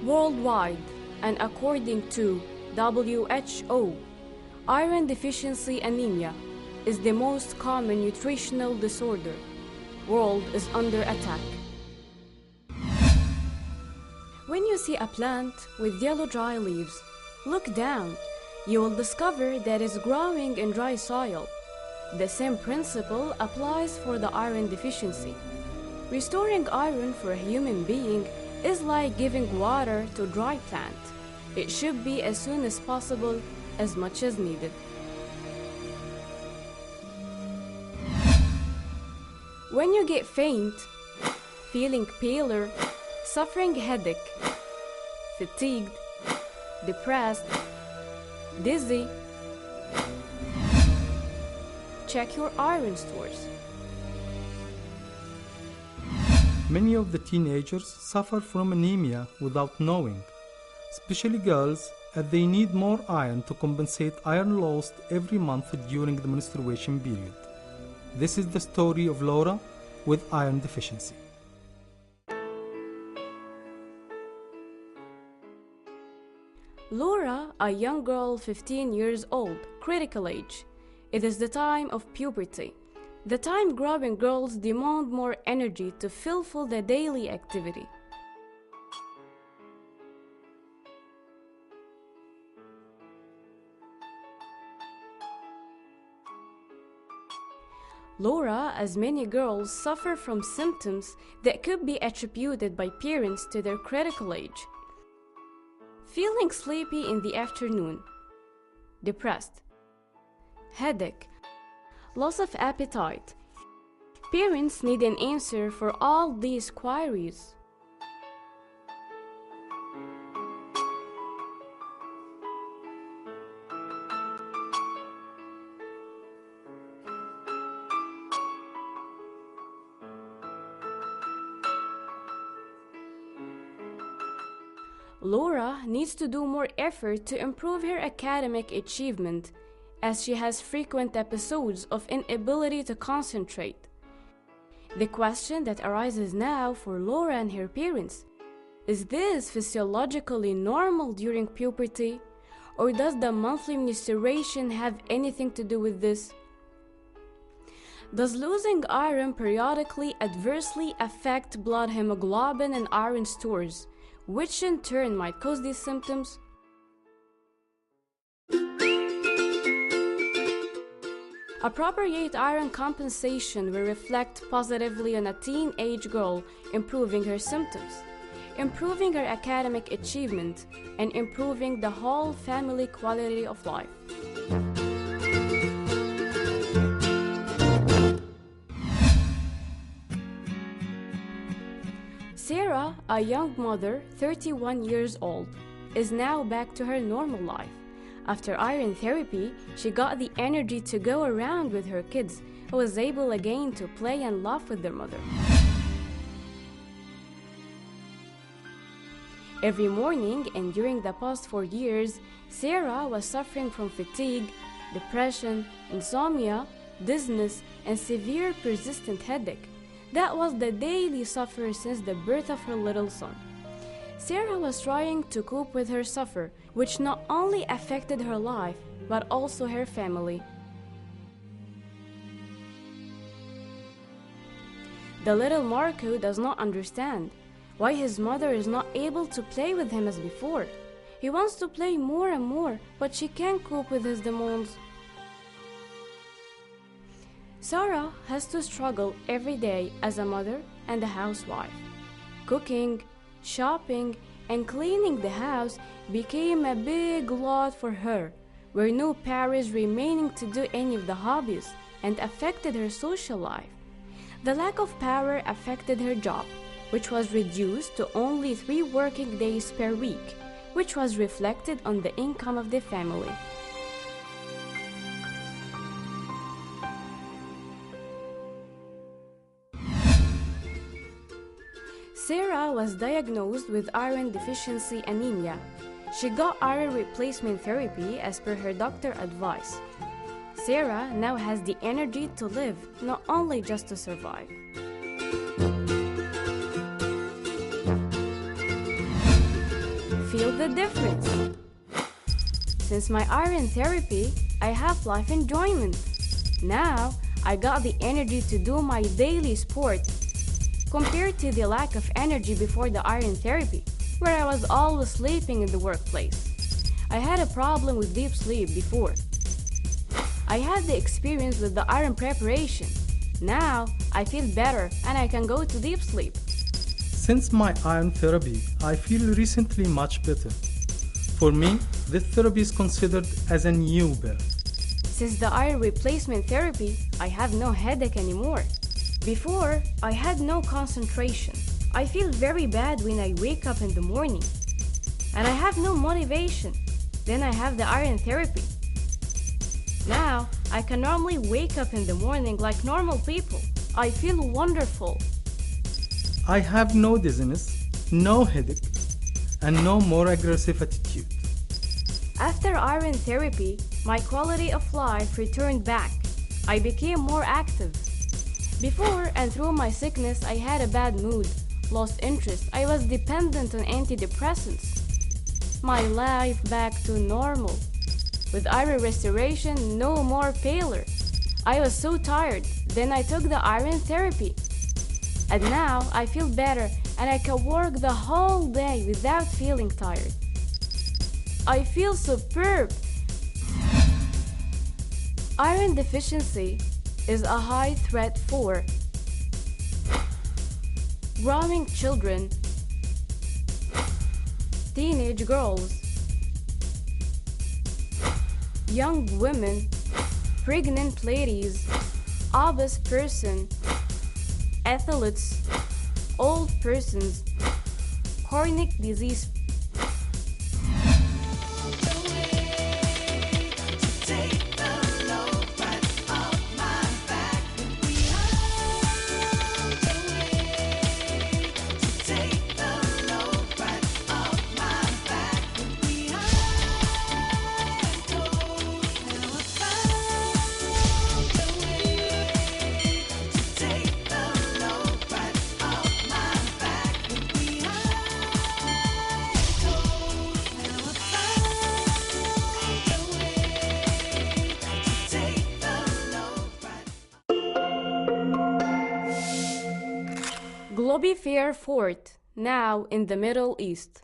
Worldwide, and according to WHO, iron deficiency anemia is the most common nutritional disorder. World is under attack. When you see a plant with yellow dry leaves, look down. You will discover that it's growing in dry soil. The same principle applies for the iron deficiency. Restoring iron for a human being is like giving water to a dry plant. It should be as soon as possible, as much as needed. When you get faint, feeling paler, suffering headache, fatigued, depressed, dizzy, check your iron stores. Many of the teenagers suffer from anemia without knowing, especially girls, as they need more iron to compensate iron lost every month during the menstruation period. This is the story of Laura with iron deficiency. Laura, a young girl 15 years old, critical age. It is the time of puberty, the time growing girls demand more energy to fulfill their daily activity. Laura, as many girls, suffer from symptoms that could be attributed by parents to their critical age. Feeling sleepy in the afternoon, depressed, headache, loss of appetite. Parents need an answer for all these queries. Laura needs to do more effort to improve her academic achievement, as she has frequent episodes of inability to concentrate. The question that arises now for Laura and her parents: is this physiologically normal during puberty, or does the monthly menstruation have anything to do with this? Does losing iron periodically adversely affect blood hemoglobin and iron stores, which in turn might cause these symptoms? Appropriate iron compensation will reflect positively on a teenage girl, improving her symptoms, improving her academic achievement, and improving the whole family quality of life. Sarah, a young mother, 31 years old, is now back to her normal life. After iron therapy, she got the energy to go around with her kids, who was able again to play and laugh with their mother. Every morning and during the past 4 years, Sarah was suffering from fatigue, depression, insomnia, dizziness, and severe persistent headache. That was the daily suffer since the birth of her little son. Sarah was trying to cope with her suffer, which not only affected her life, but also her family. The little Marco does not understand why his mother is not able to play with him as before. He wants to play more and more, but she can't cope with his demands. Sarah has to struggle every day as a mother and a housewife. Cooking, shopping, and cleaning the house became a big lot for her, where no power is remaining to do any of the hobbies, and affected her social life. The lack of power affected her job, which was reduced to only 3 working days per week, which was reflected on the income of the family. Sarah was diagnosed with iron deficiency anemia. She got iron replacement therapy as per her doctor's advice. Sarah now has the energy to live, not only just to survive. the difference. Since my iron therapy, I have life enjoyment. Now, I got the energy to do my daily sport compared to the lack of energy before the iron therapy, where I was always sleeping in the workplace. I had a problem with deep sleep before. I had the experience with the iron preparation. Now, I feel better and I can go to deep sleep. Since my iron therapy, I feel recently much better. For me, this therapy is considered as a new birth. Since the iron replacement therapy, I have no headache anymore. Before, I had no concentration. I feel very bad when I wake up in the morning. And I have no motivation. Then I have the iron therapy. Now, I can normally wake up in the morning like normal people. I feel wonderful. I have no dizziness, no headache, and no more aggressive attitude. After iron therapy, my quality of life returned back. I became more active. Before and through my sickness, I had a bad mood, lost interest. I was dependent on antidepressants. My life back to normal. With iron restoration, no more paler. I was so tired. Then I took the iron therapy. And now I feel better and I can work the whole day without feeling tired. I feel superb. Iron deficiency is a high threat for growing children, teenage girls, young women, pregnant ladies, obese person, athletes, old persons, chronic disease. Globifair Fort, now in the Middle East.